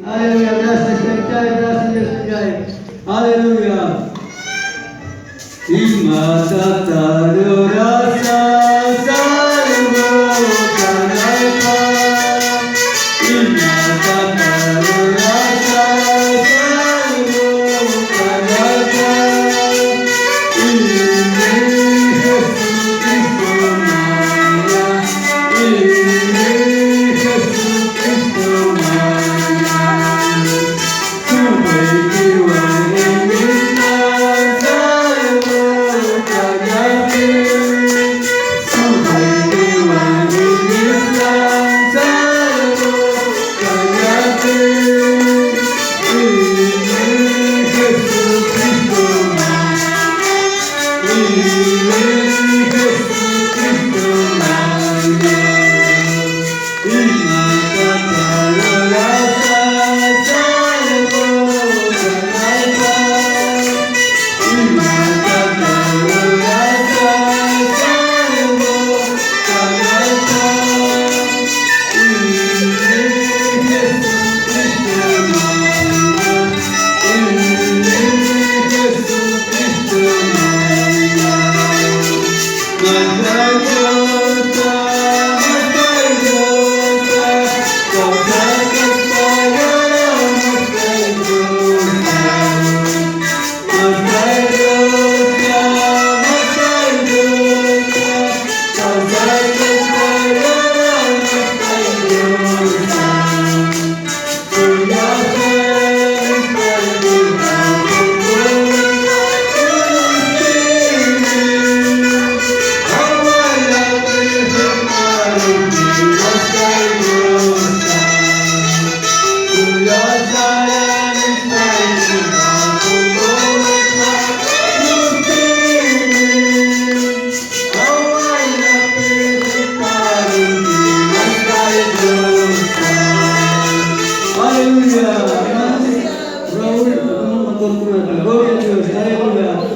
Hallelujah. Bless the church. Bless the church. Hallelujah. Imatataru rasa sarvo kanaka. Imatataru rasa sarvo kanaka. Inne Jesu Cristo Maya. Inne Jesu Cristo Maya. Hallelujah. Raul, gloria a Dios. Hallelujah.